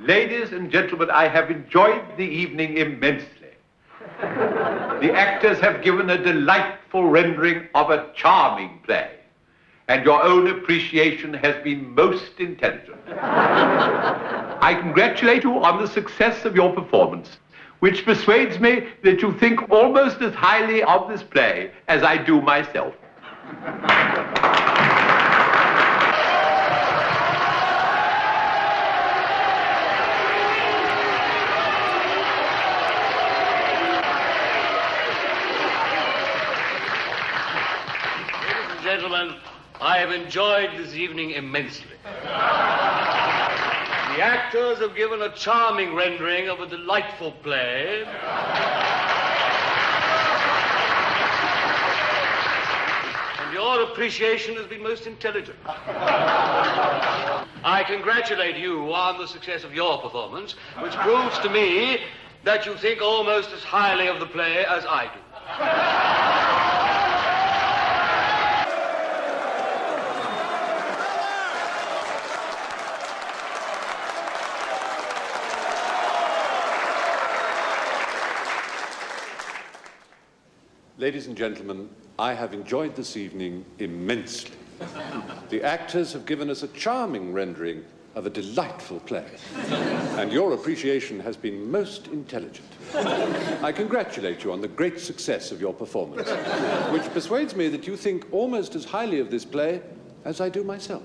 Ladies and gentlemen, I have enjoyed the evening immensely. The actors have given a delightful rendering of a charming play, and your own appreciation has been most intelligent. I congratulate you on the success of your performance, which persuades me that you think almost as highly of this play as I do myself. Gentlemen, I have enjoyed this evening immensely. The actors have given a charming rendering of a delightful play. And your appreciation has been most intelligent. I congratulate you on the success of your performance, which proves to me that you think almost as highly of the play as I do. Ladies and gentlemen, I have enjoyed this evening immensely. The actors have given us a charming rendering of a delightful play, and your appreciation has been most intelligent. I congratulate you on the great success of your performance, which persuades me that you think almost as highly of this play as I do myself.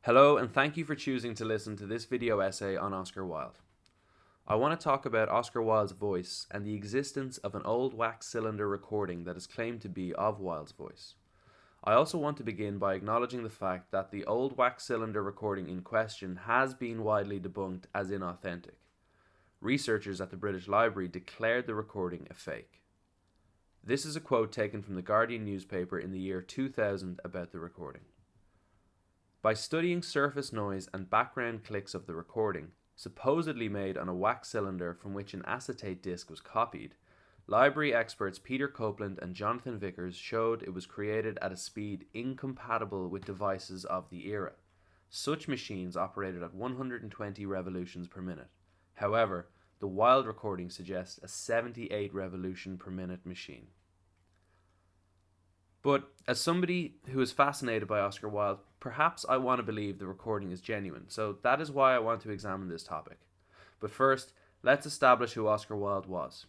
Hello, and thank you for choosing to listen to this video essay on Oscar Wilde. I want to talk about Oscar Wilde's voice and the existence of an old wax cylinder recording that is claimed to be of Wilde's voice. I also want to begin by acknowledging the fact that the old wax cylinder recording in question has been widely debunked as inauthentic. Researchers at the British Library declared the recording a fake. This is a quote taken from the Guardian newspaper in the year 2000 about the recording. By studying surface noise and background clicks of the recording, supposedly made on a wax cylinder from which an acetate disc was copied, library experts Peter Copeland and Jonathan Vickers showed it was created at a speed incompatible with devices of the era. Such machines operated at 120 revolutions per minute. However, the Wilde recording suggests a 78 revolution per minute machine. But as somebody who is fascinated by Oscar Wilde, perhaps I want to believe the recording is genuine, so that is why I want to examine this topic. But first, let's establish who Oscar Wilde was.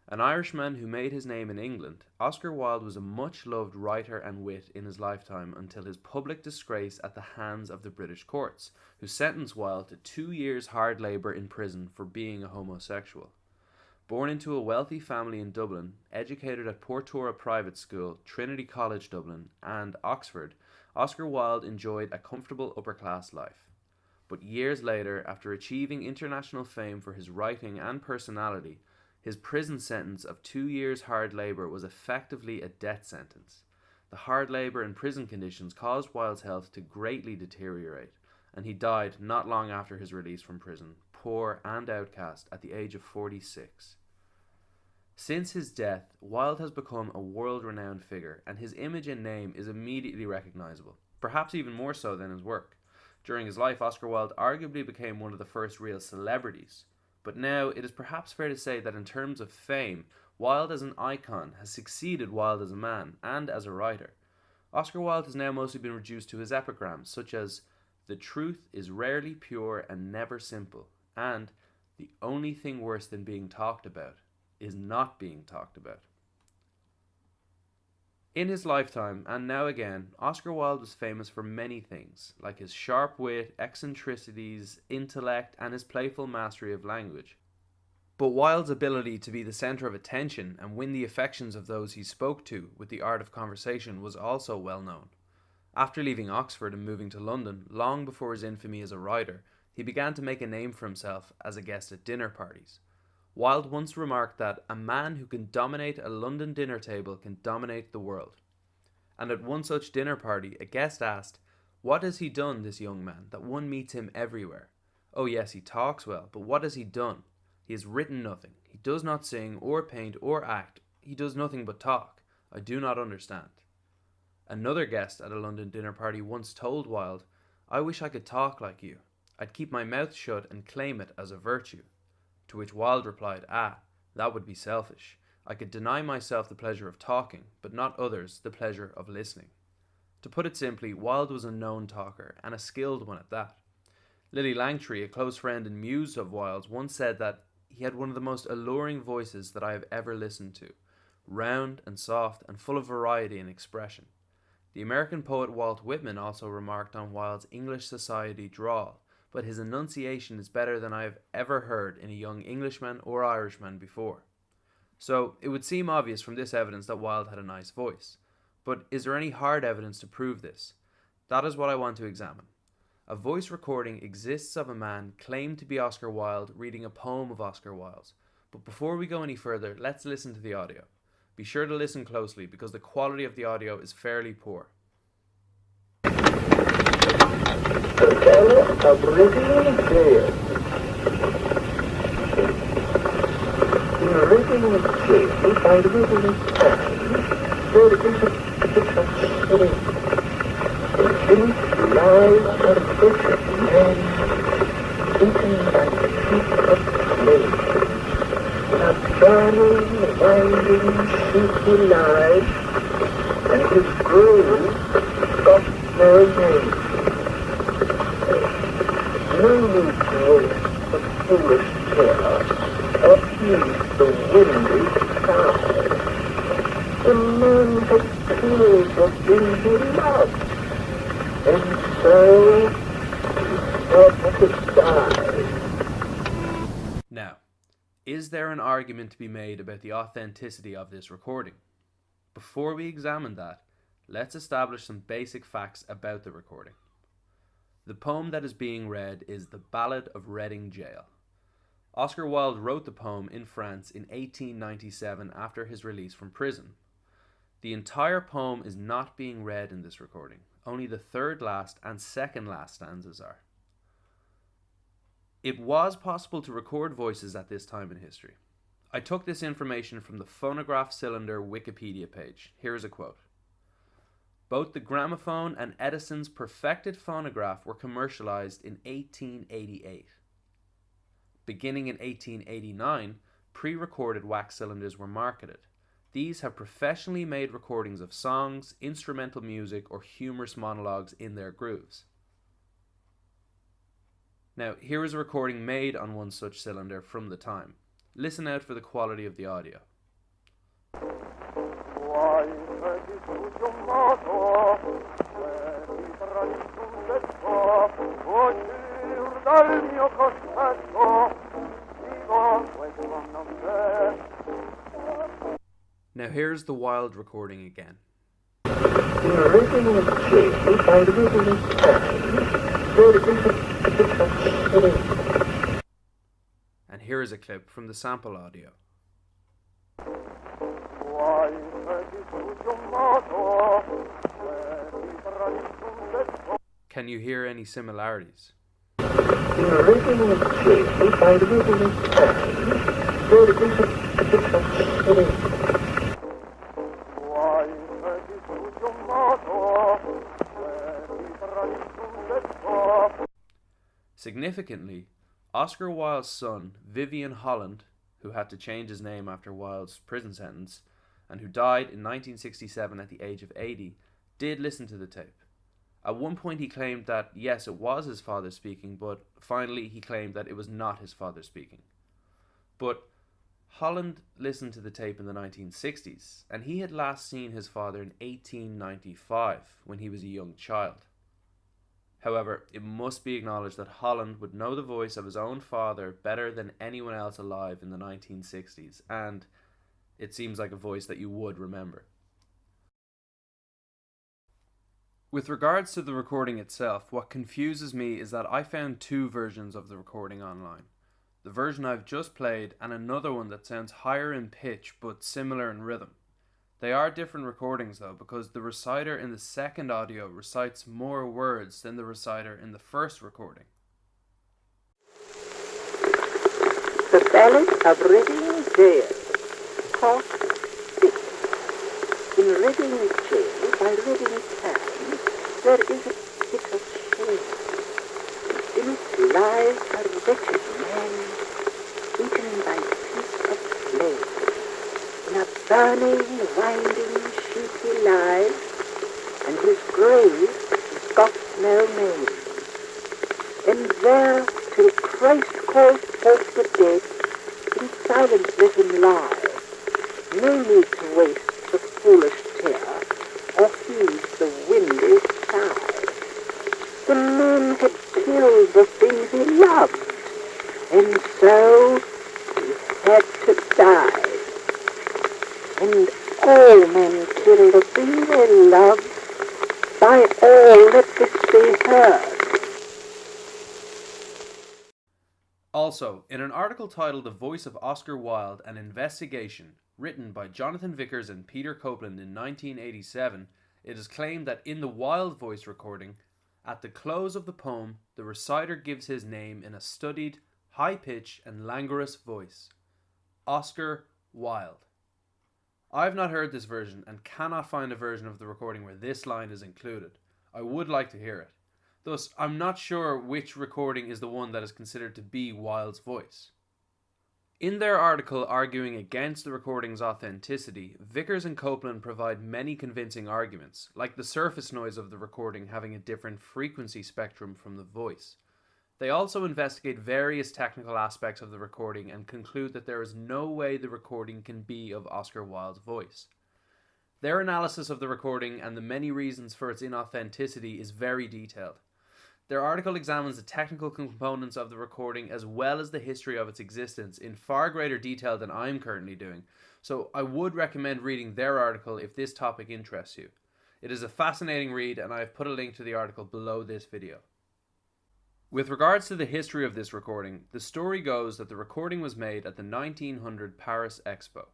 An Irishman who made his name in England, Oscar Wilde was a much-loved writer and wit in his lifetime until his public disgrace at the hands of the British courts, who sentenced Wilde to 2 years hard labour in prison for being a homosexual. Born into a wealthy family in Dublin, educated at Portora Private School, Trinity College Dublin, and Oxford, Oscar Wilde enjoyed a comfortable upper-class life. But years later, after achieving international fame for his writing and personality, his prison sentence of 2 years hard labour was effectively a death sentence. The hard labour and prison conditions caused Wilde's health to greatly deteriorate, and he died not long after his release from prison, poor and outcast, at the age of 46. Since his death, Wilde has become a world-renowned figure, and his image and name is immediately recognisable, perhaps even more so than his work. During his life, Oscar Wilde arguably became one of the first real celebrities, but now it is perhaps fair to say that in terms of fame, Wilde as an icon has succeeded Wilde as a man and as a writer. Oscar Wilde has now mostly been reduced to his epigrams, such as, "The truth is rarely pure and never simple," and "The only thing worse than being talked about is not being talked about." In his lifetime, and now again, Oscar Wilde was famous for many things, like his sharp wit, eccentricities, intellect, and his playful mastery of language. But Wilde's ability to be the centre of attention and win the affections of those he spoke to with the art of conversation was also well known. After leaving Oxford and moving to London, long before his infamy as a writer, he began to make a name for himself as a guest at dinner parties. Wilde once remarked that a man who can dominate a London dinner table can dominate the world. And at one such dinner party, a guest asked, "What has he done, this young man, that one meets him everywhere? Oh yes, he talks well, but what has he done? He has written nothing. He does not sing or paint or act. He does nothing but talk. I do not understand." Another guest at a London dinner party once told Wilde, "I wish I could talk like you. I'd keep my mouth shut and claim it as a virtue." To which Wilde replied, that would be selfish. I could deny myself the pleasure of talking, but not others the pleasure of listening. To put it simply, Wilde was a known talker, and a skilled one at that. Lily Langtry, a close friend and muse of Wilde's, once said that he had one of the most alluring voices that I have ever listened to, round and soft and full of variety and expression. The American poet Walt Whitman also remarked on Wilde's English society drawl, but his enunciation is better than I have ever heard in a young Englishman or Irishman before. So it would seem obvious from this evidence that Wilde had a nice voice. But is there any hard evidence to prove this? That is what I want to examine. A voice recording exists of a man claimed to be Oscar Wilde reading a poem of Oscar Wilde's. But before we go any further, let's listen to the audio. Be sure to listen closely because the quality of the audio is fairly poor. Burning, winding, sleepy life, and his grave got no name. No need to waste the foolish care, or heed the windy sigh. The man had killed the thing he loved, and so he had to die. Now, is there an argument to be made about the authenticity of this recording? Before we examine that, let's establish some basic facts about the recording. The poem that is being read is The Ballad of Reading Gaol. Oscar Wilde wrote the poem in France in 1897 after his release from prison. The entire poem is not being read in this recording. Only the third last and second last stanzas are. It was possible to record voices at this time in history. I took this information from the Phonograph Cylinder Wikipedia page. Here is a quote. Both the gramophone and Edison's perfected phonograph were commercialized in 1888. Beginning in 1889, pre-recorded wax cylinders were marketed. These have professionally made recordings of songs, instrumental music, or humorous monologues in their grooves. Now, here is a recording made on one such cylinder from the time. Listen out for the quality of the audio. Now here's the Wilde recording again. And here is a clip from the sample audio. Can you hear any similarities? Significantly, Oscar Wilde's son, Vivian Holland, who had to change his name after Wilde's prison sentence, and who died in 1967 at the age of 80, did listen to the tape. At one point he claimed that, yes, it was his father speaking, but finally he claimed that it was not his father speaking. But Holland listened to the tape in the 1960s, and he had last seen his father in 1895, when he was a young child. However, it must be acknowledged that Holland would know the voice of his own father better than anyone else alive in the 1960s, and it seems like a voice that you would remember. With regards to the recording itself, what confuses me is that I found two versions of the recording online. The version I've just played and another one that sounds higher in pitch but similar in rhythm. They are different recordings though, because the reciter in the second audio recites more words than the reciter in the first recording. The Ballad of Reading Gaol, Part 6. In Reading Jail by Reading Town, there is a bitter shame. In it lies a wretched man, eaten by feet of flame. In a burning, winding sheet he lies, and his grave has got no name. And there, till Christ calls forth the dead, in silence let him lie. No need to waste the foolish tear, or heed the windy sigh. The man had killed the things he loved, and so he had to die. And all men kill the thing they love. By all, let this be heard. Also, in an article titled The Voice of Oscar Wilde, An Investigation, written by Jonathan Vickers and Peter Copeland in 1987, it is claimed that in the Wilde voice recording, at the close of the poem, the reciter gives his name in a studied, high-pitched and languorous voice. Oscar Wilde. I have not heard this version and cannot find a version of the recording where this line is included. I would like to hear it. Thus, I'm not sure which recording is the one that is considered to be Wilde's voice. In their article arguing against the recording's authenticity, Vickers and Copeland provide many convincing arguments, like the surface noise of the recording having a different frequency spectrum from the voice. They also investigate various technical aspects of the recording and conclude that there is no way the recording can be of Oscar Wilde's voice. Their analysis of the recording and the many reasons for its inauthenticity is very detailed. Their article examines the technical components of the recording as well as the history of its existence in far greater detail than I'm currently doing, so I would recommend reading their article if this topic interests you. It is a fascinating read and I have put a link to the article below this video. With regards to the history of this recording, the story goes that the recording was made at the 1900 Paris Expo.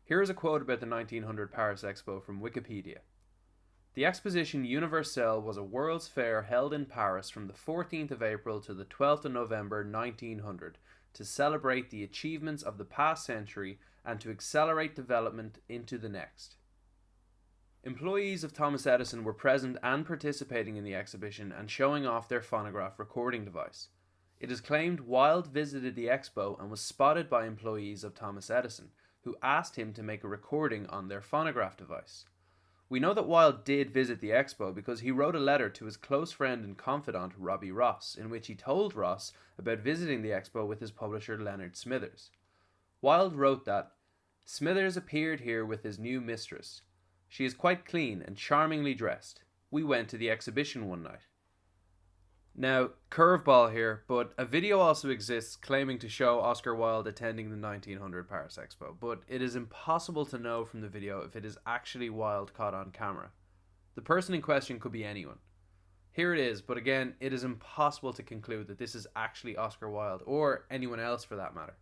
Here is a quote about the 1900 Paris Expo from Wikipedia. The Exposition Universelle was a world's fair held in Paris from the 14th of April to the 12th of November 1900 to celebrate the achievements of the past century and to accelerate development into the next. Employees of Thomas Edison were present and participating in the exhibition and showing off their phonograph recording device. It is claimed Wilde visited the expo and was spotted by employees of Thomas Edison, who asked him to make a recording on their phonograph device. We know that Wilde did visit the expo because he wrote a letter to his close friend and confidant Robbie Ross, in which he told Ross about visiting the expo with his publisher Leonard Smithers. Wilde wrote that, "Smithers appeared here with his new mistress. She is quite clean and charmingly dressed. We went to the exhibition one night." Now, curveball here, but a video also exists claiming to show Oscar Wilde attending the 1900 Paris Expo, but it is impossible to know from the video if it is actually Wilde caught on camera. The person in question could be anyone. Here it is, but again, it is impossible to conclude that this is actually Oscar Wilde, or anyone else for that matter.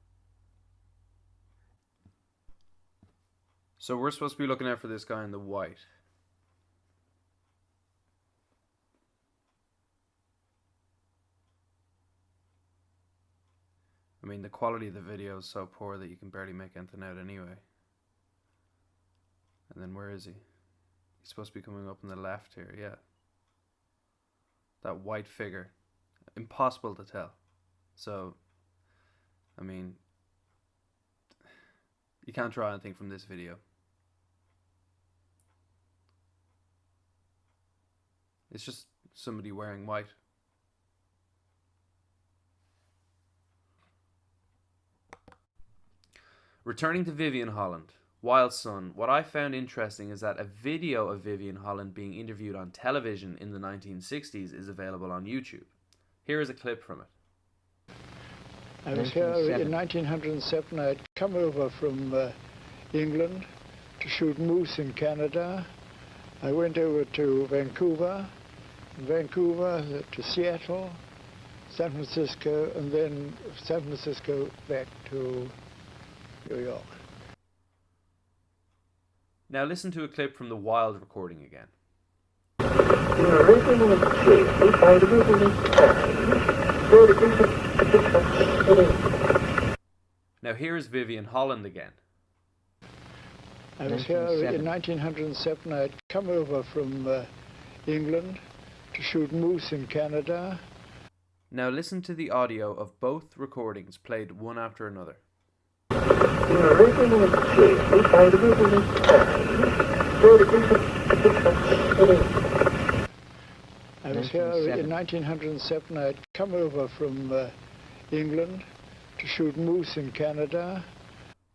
So we're supposed to be looking out for this guy in the white. I mean, the quality of the video is so poor that you can barely make anything out anyway. And then where is he? He's supposed to be coming up on the left here, yeah. That white figure. Impossible to tell. So, I mean, you can't draw anything from this video. It's just somebody wearing white. Returning to Vivian Holland, Wilde's son, what I found interesting is that a video of Vivian Holland being interviewed on television in the 1960s is available on YouTube. Here is a clip from it. I was here in 1907. I had come over from England to shoot moose in Canada. I went over to Vancouver to Seattle, San Francisco, and then San Francisco back to New York. Now listen to a clip from the Wilde recording again. Now here's Vivian Holland again. I was here in 1907. I had come over from England to shoot moose in Canada. Now listen to the audio of both recordings played one after another. In living in change, I live in time. There is a I was here in 1907. I had come over from England to shoot moose in Canada.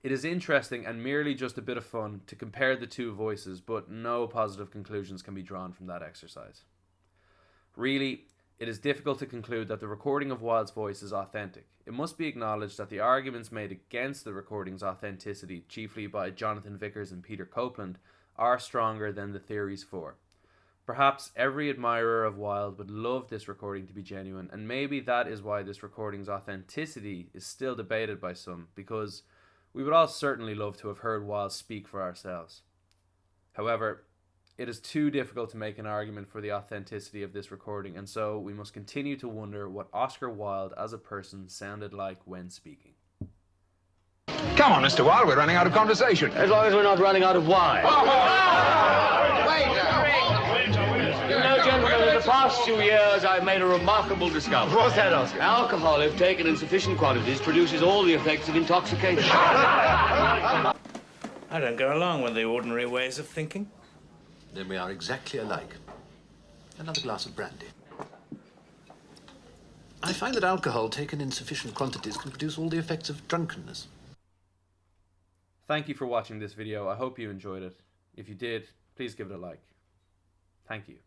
It is interesting and merely just a bit of fun to compare the two voices, but no positive conclusions can be drawn from that exercise. Really, it is difficult to conclude that the recording of Wilde's voice is authentic. It must be acknowledged that the arguments made against the recording's authenticity, chiefly by Jonathan Vickers and Peter Copeland, are stronger than the theories for. Perhaps every admirer of Wilde would love this recording to be genuine, and maybe that is why this recording's authenticity is still debated by some, because we would all certainly love to have heard Wilde speak for ourselves. However, it is too difficult to make an argument for the authenticity of this recording, and so we must continue to wonder what Oscar Wilde as a person sounded like when speaking. Come on, Mr. Wilde, we're running out of conversation. As long as we're not running out of wine. You know, gentlemen, in the past 2 years, I've made a remarkable discovery. What's that, Oscar? Alcohol, if taken in sufficient quantities, produces all the effects of intoxication. I don't go along with the ordinary ways of thinking. Then we are exactly alike. Another glass of brandy. I find that alcohol taken in sufficient quantities can produce all the effects of drunkenness. Thank you for watching this video. I hope you enjoyed it. If you did, please give it a like. Thank you.